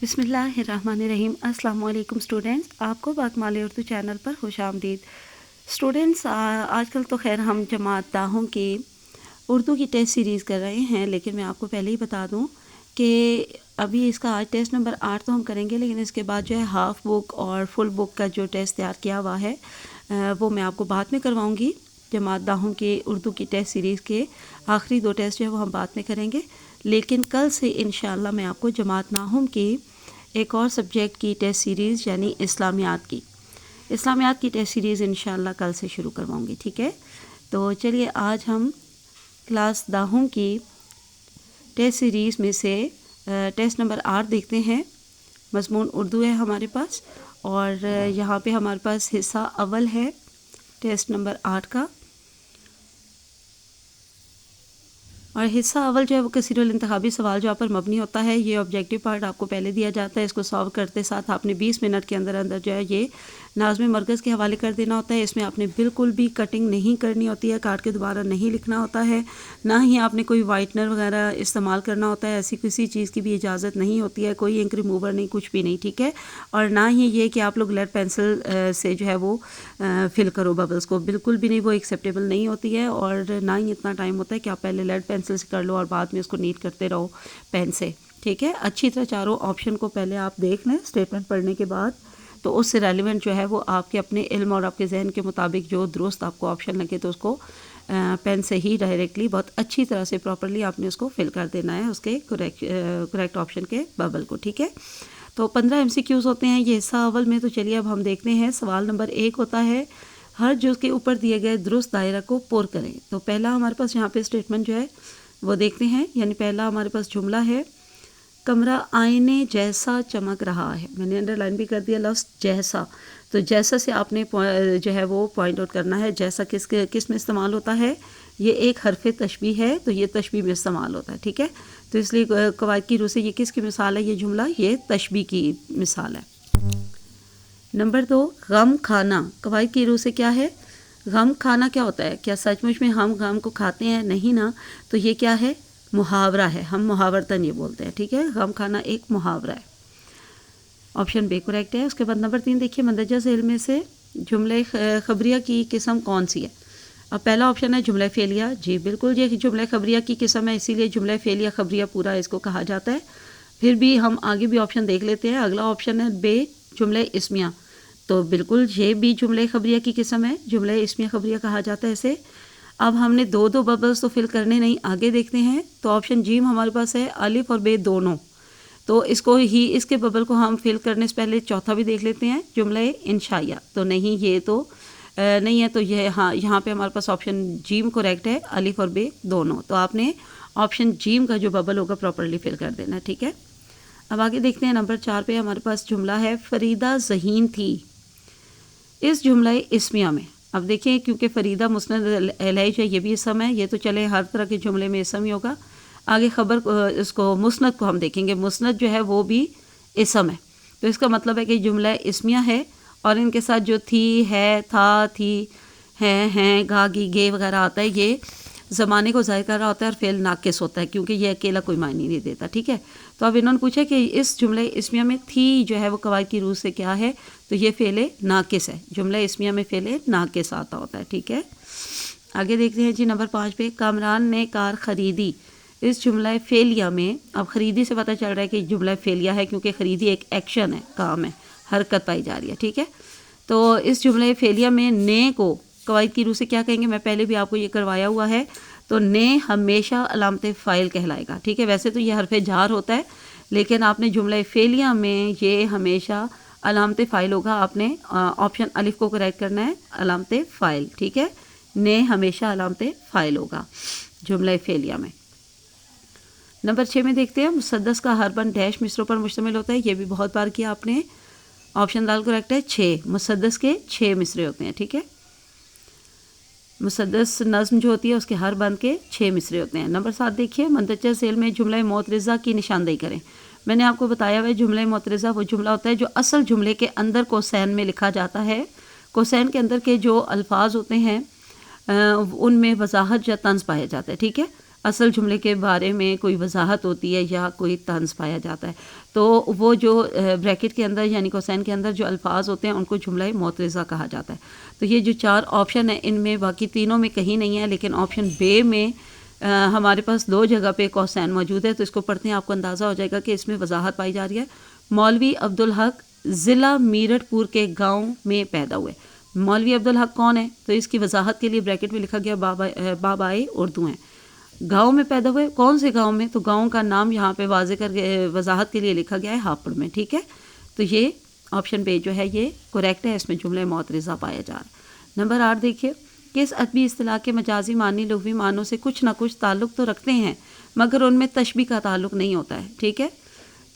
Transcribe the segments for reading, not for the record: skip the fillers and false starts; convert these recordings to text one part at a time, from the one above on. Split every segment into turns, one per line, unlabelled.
بسم اللہ الرحمن الرحیم۔ السلام علیکم اسٹوڈنٹس، آپ کو باکمال اردو چینل پر خوش آمدید۔ اسٹوڈنٹس، آج کل تو خیر ہم جماعت داہوں کی اردو کی ٹیسٹ سیریز کر رہے ہیں، لیکن میں آپ کو پہلے ہی بتا دوں کہ ابھی اس کا آج ٹیسٹ نمبر 8 تو ہم کریں گے، لیکن اس کے بعد جو ہے ہاف بک اور فل بک کا جو ٹیسٹ تیار کیا ہوا ہے وہ میں آپ کو بعد میں کرواؤں گی۔ جماعت داہوں کی اردو کی ٹیسٹ سیریز کے آخری 2 ٹیسٹ جو ہے وہ ہم بعد میں کریں گے، لیکن کل سے انشاءاللہ میں آپ کو جماعت ناہم کی ایک اور سبجیکٹ کی ٹیسٹ سیریز یعنی اسلامیات کی ٹیسٹ سیریز انشاءاللہ کل سے شروع کرواؤں گی، ٹھیک ہے؟ تو چلیے آج ہم کلاس داہم کی ٹیسٹ سیریز میں سے ٹیسٹ نمبر 8 دیکھتے ہیں۔ مضمون اردو ہے ہمارے پاس، اور یہاں پہ ہمارے پاس حصہ اول ہے ٹیسٹ نمبر 8 کا، اور حصہ اول جو ہے وہ کثیر الانتخابی سوال جو آپ پر مبنی ہوتا ہے۔ یہ آبجیکٹیو پارٹ آپ کو پہلے دیا جاتا ہے، اس کو سالو کرتے ساتھ آپ نے 20 منٹ کے اندر جو ہے یہ ناظم مرکز کے حوالے کر دینا ہوتا ہے۔ اس میں آپ نے بالکل بھی کٹنگ نہیں کرنی ہوتی ہے، کاٹ کے دوبارہ نہیں لکھنا ہوتا ہے، نہ ہی آپ نے کوئی وائٹنر وغیرہ استعمال کرنا ہوتا ہے، ایسی کسی چیز کی بھی اجازت نہیں ہوتی ہے، کوئی انک ریموور نہیں، کچھ بھی نہیں، ٹھیک ہے؟ اور نہ ہی یہ کہ آپ لوگ لیڈ پینسل سے جو ہے وہ فل کرو ببلز کو، بالکل بھی نہیں، وہ ایکسیپٹیبل نہیں ہوتی ہے، اور نہ ہی اتنا ٹائم ہوتا ہے کہ آپ پہلے لیڈ پینسل سے کر لو اور بعد میں اس کو نیٹ کرتے رہو پین سے، ٹھیک ہے؟ اچھی طرح چاروں آپشن کو پہلے آپ دیکھ لیں اسٹیٹمنٹ پڑھنے کے بعد، تو اس سے ریلیونٹ جو ہے وہ آپ کے اپنے علم اور آپ کے ذہن کے مطابق جو درست آپ کو آپشن لگے تو اس کو پین سے ہی ڈائریکٹلی بہت اچھی طرح سے پراپرلی آپ نے اس کو فل کر دینا ہے، اس کے کریکٹ آپشن کے ببل کو، ٹھیک ہے؟ تو 15 MCQs ہوتے ہیں یہ حصہ اول میں۔ تو چلیے اب ہم دیکھتے ہیں۔ سوال نمبر 1 ہوتا ہے ہر جز کے اوپر دیے گئے درست دائرہ کو پر کریں۔ تو پہلا ہمارے پاس یہاں پہ اسٹیٹمنٹ جو ہے وہ دیکھتے ہیں، یعنی پہلا ہمارے پاس جملہ ہے کمرہ آئینے جیسا چمک رہا ہے۔ میں نے انڈر لائن بھی کر دیا لفظ جیسا، تو جیسا سے آپ نے جو ہے وہ پوائنٹ آؤٹ کرنا ہے۔ جیسا کس میں استعمال ہوتا ہے؟ یہ ایک حرف تشبیہ ہے، تو یہ تشبیہ میں استعمال ہوتا ہے، ٹھیک ہے؟ تو اس لیے قواعد کی روح سے یہ کس کی مثال ہے؟ یہ جملہ یہ تشبیہ کی مثال ہے۔ نمبر 2 غم کھانا۔ قواعد کی روح سے کیا ہے؟ غم کھانا کیا ہوتا ہے؟ کیا سچ مچ میں ہم غم کو کھاتے ہیں؟ نہیں نا، تو یہ کیا ہے؟ محاورہ ہے، ہم محاورتاً یہ بولتے ہیں، ٹھیک ہے؟ غم کھانا ایک محاورہ ہے۔ آپشن بے کریکٹ ہے۔ اس کے بعد نمبر 3 دیکھیے، مندرجہ ذیل میں سے جملہ خبریہ کی قسم کون سی ہے؟ اب پہلا آپشن ہے جملہ فعلیہ، جی بالکل یہ جملہ خبریہ کی قسم ہے، اسی لیے جملہ فعلیہ خبریہ پورا اس کو کہا جاتا ہے۔ پھر بھی ہم آگے بھی آپشن دیکھ لیتے ہیں۔ اگلا آپشن ہے بے جملہ اسمیہ، تو بالکل یہ بھی جملہ خبریہ کی قسم ہے، جملہ اسمیہ خبریہ کہا جاتا ہے اسے۔ اب ہم نے 2 ببلز تو فل کرنے نہیں، آگے دیکھتے ہیں۔ تو آپشن جیم ہمارے پاس ہے الف اور بے دونوں، تو اس کو ہی اس کے ببل کو ہم فل کرنے سے پہلے چوتھا بھی دیکھ لیتے ہیں جملہ انشائیہ، تو نہیں یہ تو نہیں ہے، تو یہ ہاں یہاں پہ ہمارے پاس آپشن جیم کریکٹ ہے، الف اور بے دونوں، تو آپ نے آپشن جیم کا جو ببل ہوگا پراپرلی فل کر دینا، ٹھیک ہے؟ اب آگے دیکھتے ہیں نمبر 4 پہ ہمارے پاس جملہ ہے فریدہ ذہین تھی اس جملہ اسمیہ میں۔ اب دیکھیں کیونکہ فریدہ مسند علیہ ہے، یہ بھی اسم ہے، یہ تو چلے ہر طرح کے جملے میں اسم ہی ہوگا۔ آگے خبر اس کو مسند کو ہم دیکھیں گے، مسند جو ہے وہ بھی اسم ہے، تو اس کا مطلب ہے کہ جملہ اسمیہ ہے، اور ان کے ساتھ جو تھی، ہے، تھا، تھی، ہیں، گا، گی، گے وغیرہ آتا ہے، یہ زمانے کو ظاہر کر رہا ہوتا ہے، اور فعل ناقص ہوتا ہے کیونکہ یہ اکیلا کوئی معنی نہیں دیتا، ٹھیک ہے؟ تو اب انہوں نے پوچھا کہ اس جملہ اسمیہ میں تھی جو ہے وہ قواعد کی روح سے کیا ہے؟ تو یہ فعل ناقص ہے، جملہ اسمیہ میں فعل ناقص آتا ہوتا ہے، ٹھیک ہے؟ آگے دیکھتے ہیں جی نمبر 5 پہ، کامران نے کار خریدی اس جملہ فعلیہ میں۔ اب خریدی سے پتہ چل رہا ہے کہ جملہ فعلیہ ہے، کیونکہ خریدی ایک ایکشن ہے، کام ہے، حرکت پائی جا رہی ہے، ٹھیک ہے؟ تو اس جملہ فعلیہ میں نے کو قواعد کی روح سے کیا کہیں گے؟ میں پہلے بھی آپ کو یہ کروایا ہوا ہے، تو نے ہمیشہ علامت فاعل کہلائے گا، ٹھیک ہے؟ ویسے تو یہ حرف جار ہوتا ہے، لیکن آپ نے جملہ فعلیہ میں یہ ہمیشہ علامت فاعل ہوگا، آپ نے آپشن الف کو کریکٹ کرنا ہے، علامت فاعل، ٹھیک ہے؟ نے ہمیشہ علامت فاعل ہوگا جملہ فعلیہ میں۔ نمبر 6 میں دیکھتے ہیں، مسدس کا ہر بند ڈیش مصروں پر مشتمل ہوتا ہے، یہ بھی بہت بار کیا آپ نے، آپشن دال کریکٹ ہے 6، مسدس کے 6 مصرے ہوتے ہیں، ٹھیک ہے؟ مسدس نظم جو ہوتی ہے اس کے ہر بند کے 6 مصرے ہوتے ہیں۔ نمبر 7 دیکھیے، مندرجہ ذیل میں جملہ معترضہ کی نشاندہی کریں۔ میں نے آپ کو بتایا ہوا ہے جملہ معترضہ وہ جملہ ہوتا ہے جو اصل جملے کے اندر کوسین میں لکھا جاتا ہے، کوسین کے اندر کے جو الفاظ ہوتے ہیں ان میں وضاحت یا طنز پایا جاتا ہے، ٹھیک ہے؟ اصل جملے کے بارے میں کوئی وضاحت ہوتی ہے یا کوئی طنز پایا جاتا ہے، تو وہ جو بریکٹ کے اندر یعنی کوسین کے اندر جو الفاظ ہوتے ہیں ان کو جملہ معترضہ کہا جاتا ہے۔ تو یہ جو 4 آپشن ہیں ان میں باقی تینوں میں کہیں نہیں ہے، لیکن آپشن بے میں ہمارے پاس 2 جگہ پہ کوسین موجود ہے، تو اس کو پڑھتے ہیں آپ کو اندازہ ہو جائے گا کہ اس میں وضاحت پائی جا رہی ہے۔ مولوی عبدالحق ضلع میرٹھ پور کے گاؤں میں پیدا ہوئے۔ مولوی عبدالحق کون ہے؟ تو اس کی وضاحت کے لیے بریکٹ میں لکھا گیا بابائے اردو ہیں۔ گاؤں میں پیدا ہوئے، کون سے گاؤں میں؟ تو گاؤں کا نام یہاں پہ واضح کر کے وضاحت کے لیے لکھا گیا ہے ہاپڑ میں، ٹھیک ہے۔ تو یہ آپشن بے جو ہے یہ کریکٹ ہے، اس میں جملہ معترضہ پایا جا رہا ہے۔ نمبر 8 دیکھیے، کس ادبی اصطلاح کے مجازی معنی لغوی معنوں سے کچھ نہ کچھ تعلق تو رکھتے ہیں مگر ان میں تشبیہ کا تعلق نہیں ہوتا ہے، ٹھیک ہے۔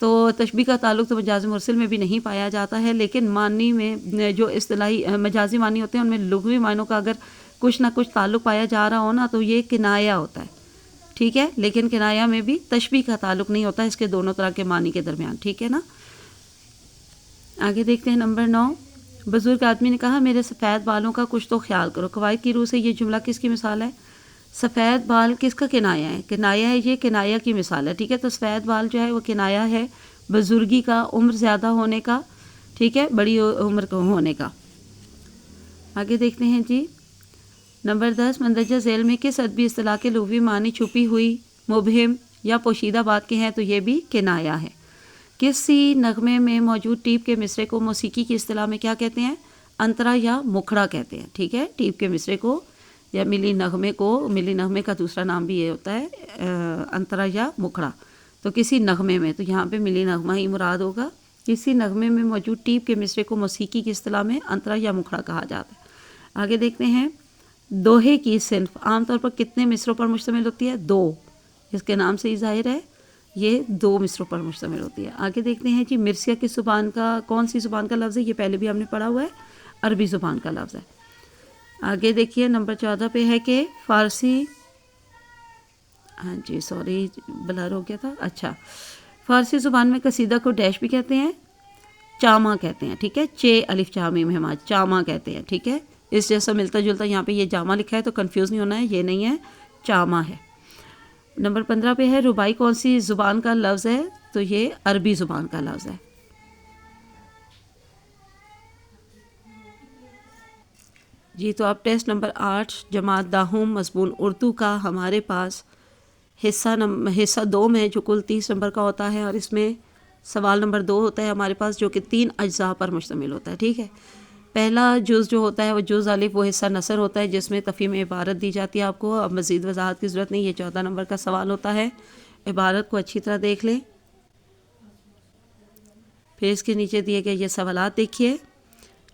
تو تشبیہ کا تعلق تو مجاز مرسل میں بھی نہیں پایا جاتا ہے، لیکن معنی میں جو اصطلاحی مجازی معنی ہوتے ہیں ان میں لغوی معنوں کا اگر کچھ نہ کچھ تعلق پایا جا رہا ہو نا تو یہ کنایہ ہوتا ہے، ٹھیک ہے۔ لیکن کنایہ میں بھی تشبیہ کا تعلق نہیں ہوتا ہے، اس کے دونوں طرح کے معنی کے درمیان، ٹھیک ہے نا۔ آگے دیکھتے ہیں نمبر 9، بزرگ آدمی نے کہا میرے سفید بالوں کا کچھ تو خیال کرو۔ قواعد کی روح سے یہ جملہ کس کی مثال ہے؟ سفید بال کس کا کنایہ ہے؟ کنایہ ہے، یہ کنایہ کی مثال ہے، ٹھیک ہے۔ تو سفید بال جو ہے وہ کنایہ ہے بزرگی کا، عمر زیادہ ہونے کا، ٹھیک ہے، بڑی عمر کو ہونے کا۔ آگے دیکھتے ہیں جی نمبر 10، مندرجہ ذیل میں کس ادبی اصطلاح کے لغوی معنی چھپی ہوئی، مبہم یا پوشیدہ بات کے ہیں؟ تو یہ بھی کنایہ ہے۔ کسی نغمے میں موجود ٹیپ کے مصرے کو موسیقی کی اصطلاح میں کیا کہتے ہیں؟ انترا یا مکھڑا کہتے ہیں، ٹھیک ہے۔ ٹیپ کے مصرے کو یا ملی نغمے کو، ملی نغمے کا دوسرا نام بھی یہ ہوتا ہے انترا یا مکھڑا۔ تو کسی نغمے میں، تو یہاں پہ ملی نغمہ ہی مراد ہوگا۔ کسی نغمے میں موجود ٹیپ کے مصرے کو موسیقی کی اصطلاح میں انترا یا مکھڑا کہا جاتا ہے۔ آگے دیکھتے ہیں، دوہے کی صنف عام طور پر کتنے مصروں پر مشتمل ہوتی ہے؟ 2، اس کے نام سے ہی ظاہر ہے یہ 2 مصروں پر مشتمل ہوتی ہے۔ آگے دیکھتے ہیں جی مرثیہ کس زبان کا، کون سی زبان کا لفظ ہے؟ یہ پہلے بھی ہم نے پڑھا ہوا ہے، عربی زبان کا لفظ ہے۔ آگے دیکھیے نمبر 14 پہ ہے کہ فارسی، ہاں جی سوری بلر ہو گیا تھا، اچھا، فارسی زبان میں قصیدہ کو ڈیش بھی کہتے ہیں، چامہ کہتے ہیں، ٹھیک ہے، چ الف چا میم ہما، چامہ کہتے ہیں، ٹھیک ہے۔ اس جیسا ملتا جلتا یہاں پہ یہ جامہ لکھا ہے تو کنفیوز نہیں ہونا ہے، یہ نہیں ہے، چامہ ہے۔ نمبر 15 پہ ہے ربائی کون سی زبان کا لفظ ہے؟ تو یہ عربی زبان کا لفظ ہے۔ جی تو اب ٹیسٹ نمبر 8 جماعت داہم مضمون اردو کا ہمارے پاس حصہ 2 میں جو کل 30 نمبر کا ہوتا ہے، اور اس میں سوال نمبر 2 ہوتا ہے ہمارے پاس جو کہ 3 اجزاء پر مشتمل ہوتا ہے، ٹھیک ہے۔ پہلا جز جو ہوتا ہے وہ جز الف، وہ حصہ نثر ہوتا ہے جس میں تفہیم عبارت دی جاتی ہے آپ کو، اب مزید وضاحت کی ضرورت نہیں، یہ 14 نمبر کا سوال ہوتا ہے۔ عبارت کو اچھی طرح دیکھ لیں، پھر اس کے نیچے دیے گئے یہ سوالات دیکھیے،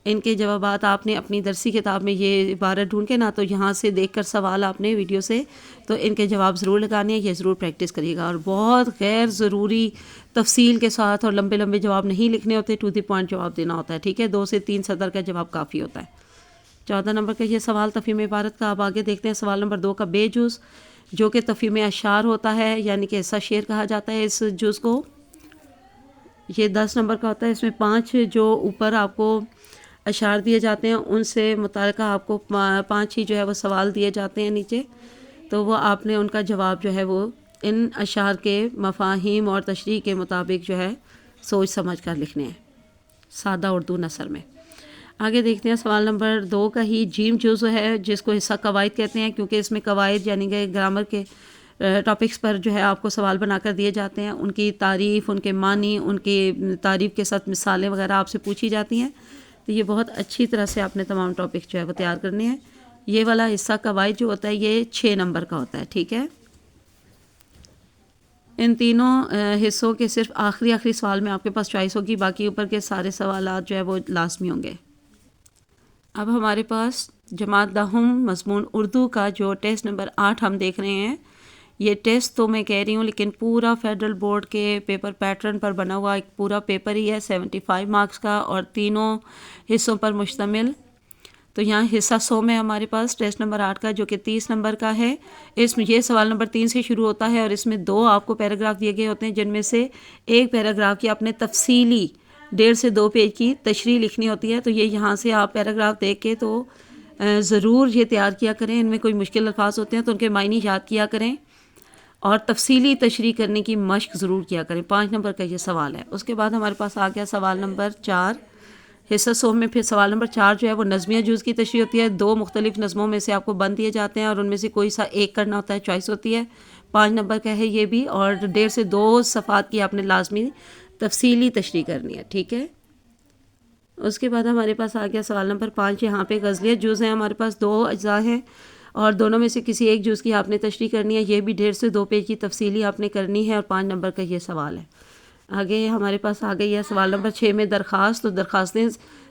ان کے جوابات آپ نے اپنی درسی کتاب میں یہ عبارت ڈھونڈ کے نا تو یہاں سے دیکھ کر سوال آپ نے ویڈیو سے تو ان کے جواب ضرور لگانے ہیں، یہ ضرور پریکٹس کریے گا، اور بہت غیر ضروری تفصیل کے ساتھ اور لمبے لمبے جواب نہیں لکھنے ہوتے، ٹو دی پوائنٹ جواب دینا ہوتا ہے، ٹھیک ہے۔ 2 سے 3 سطر کا جواب کافی ہوتا ہے۔ 14 نمبر کا یہ سوال تفہیم عبارت کا، اب آگے دیکھتے ہیں سوال نمبر 2 کا بے جز، جو کہ تفہیم اشعار ہوتا ہے، یعنی کہ حصہ شعر کہا جاتا ہے اس جز کو۔ یہ 10 نمبر کا ہوتا ہے، اس میں 5 جو اوپر آپ کو اشعار دیے جاتے ہیں ان سے متعلقہ آپ کو 5 ہی جو ہے وہ سوال دیے جاتے ہیں نیچے، تو وہ آپ نے ان کا جواب جو ہے وہ ان اشعار کے مفاہیم اور تشریح کے مطابق جو ہے سوچ سمجھ کر لکھنے ہیں، سادہ اردو نثر میں۔ آگے دیکھتے ہیں سوال نمبر 2 کا ہی جیم جزو ہے، جس کو حصہ قواعد کہتے ہیں، کیونکہ اس میں قواعد یعنی کہ گرامر کے ٹاپکس پر جو ہے آپ کو سوال بنا کر دیے جاتے ہیں، ان کی تعریف، ان کے معنی، ان کی تعریف کے ساتھ مثالیں وغیرہ آپ سے پوچھی جاتی ہیں، تو یہ بہت اچھی طرح سے آپ نے تمام ٹاپک جو ہے وہ تیار کرنے ہیں۔ یہ والا حصہ قواعد جو ہوتا ہے یہ 6 نمبر کا ہوتا ہے، ٹھیک ہے۔ ان تینوں حصوں کے صرف آخری سوال میں آپ کے پاس چوائس ہوگی، باقی اوپر کے سارے سوالات جو ہے وہ لازمی ہوں گے۔ اب ہمارے پاس جماعت داہم مضمون اردو کا جو ٹیسٹ نمبر 8 ہم دیکھ رہے ہیں، یہ ٹیسٹ تو میں کہہ رہی ہوں لیکن پورا فیڈرل بورڈ کے پیپر پیٹرن پر بنا ہوا ایک پورا پیپر ہی ہے 75 مارکس کا، اور تینوں حصوں پر مشتمل۔ تو یہاں حصہ 100 میں ہمارے پاس ٹیسٹ نمبر 8 کا جو کہ 30 نمبر کا ہے، اس میں یہ سوال نمبر 3 سے شروع ہوتا ہے، اور اس میں 2 آپ کو پیراگراف دیے گئے ہوتے ہیں، جن میں سے ایک پیراگراف کی آپ نے تفصیلی 1.5 سے 2 پیج کی تشریح لکھنی ہوتی ہے۔ تو یہ یہاں سے آپ پیراگراف دیکھ کے تو ضرور یہ تیار کیا کریں، ان میں کوئی مشکل الفاظ ہوتے ہیں تو ان کے معنی یاد کیا کریں، اور تفصیلی تشریح کرنے کی مشق ضرور کیا کریں. 5 نمبر کا یہ سوال ہے. اس کے بعد ہمارے پاس آ گیا سوال نمبر 4 حصہ سو میں. پھر سوال نمبر 4 جو ہے وہ نظمیہ جز کی تشریح ہوتی ہے. 2 مختلف نظموں میں سے آپ کو بند دیے جاتے ہیں اور ان میں سے کوئی سا ایک کرنا ہوتا ہے, چوائس ہوتی ہے. 5 نمبر کا ہے یہ بھی, اور 1.5 سے 2 صفحات کی آپ نے لازمی تفصیلی تشریح کرنی ہے. ٹھیک ہے. اس کے بعد ہمارے پاس آ گیا سوال نمبر 5. یہاں پہ غزلیہ جز ہیں ہمارے پاس, 2 اجزاء ہیں اور دونوں میں سے کسی ایک جز کی آپ نے تشریح کرنی ہے. یہ بھی 1.5 سے 2 پیج کی تفصیلی آپ نے کرنی ہے اور 5 نمبر کا یہ سوال ہے. آگے ہمارے پاس آ گئی ہے سوال نمبر 6 میں درخواست. تو درخواستیں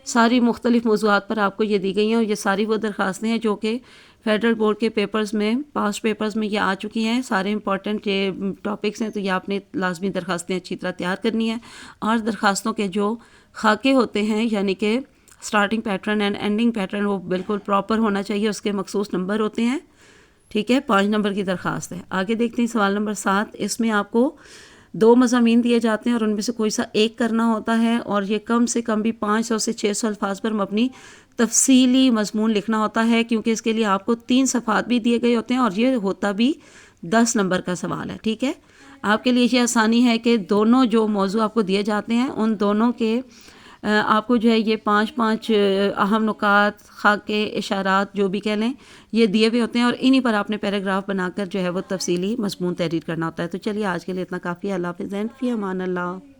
ساری مختلف موضوعات پر آپ کو یہ دی گئی ہیں اور یہ ساری وہ درخواستیں ہیں جو کہ فیڈرل بورڈ کے پیپرز میں, پاسٹ پیپرز میں یہ آ چکی ہیں. سارے امپورٹنٹ یہ ٹاپکس ہیں, تو یہ آپ نے لازمی درخواستیں اچھی طرح تیار کرنی ہیں. اور درخواستوں کے جو خاکے ہوتے ہیں, یعنی کہ starting pattern and ending pattern, وہ بالکل پراپر ہونا چاہیے. اس کے مخصوص نمبر ہوتے ہیں. ٹھیک ہے. 5 نمبر کی درخواست ہے. آگے دیکھتے ہیں سوال نمبر 7. اس میں آپ کو 2 مضامین دیے جاتے ہیں اور ان میں سے کوئی سا ایک کرنا ہوتا ہے, اور یہ کم سے کم بھی 500 سے 600 الفاظ پر مبنی تفصیلی مضمون لکھنا ہوتا ہے, کیونکہ اس کے لیے آپ کو 3 صفحات بھی دیے گئے ہوتے ہیں اور یہ ہوتا بھی 10 نمبر کا سوال ہے. ٹھیک ہے. آپ کے لیے یہ آسانی ہے کہ دونوں جو موضوع آپ کو دیے جاتے ہیں ان دونوں کے آپ کو جو ہے یہ 5 اہم نکات, خاکے, اشارات جو بھی کہہ لیں, یہ دیے ہوئے ہوتے ہیں اور انہی پر آپ نے پیراگراف بنا کر جو ہے وہ تفصیلی مضمون تحریر کرنا ہوتا ہے. تو چلیے آج کے لیے اتنا کافی ہے. اللہ حافظ. فی امان اللہ.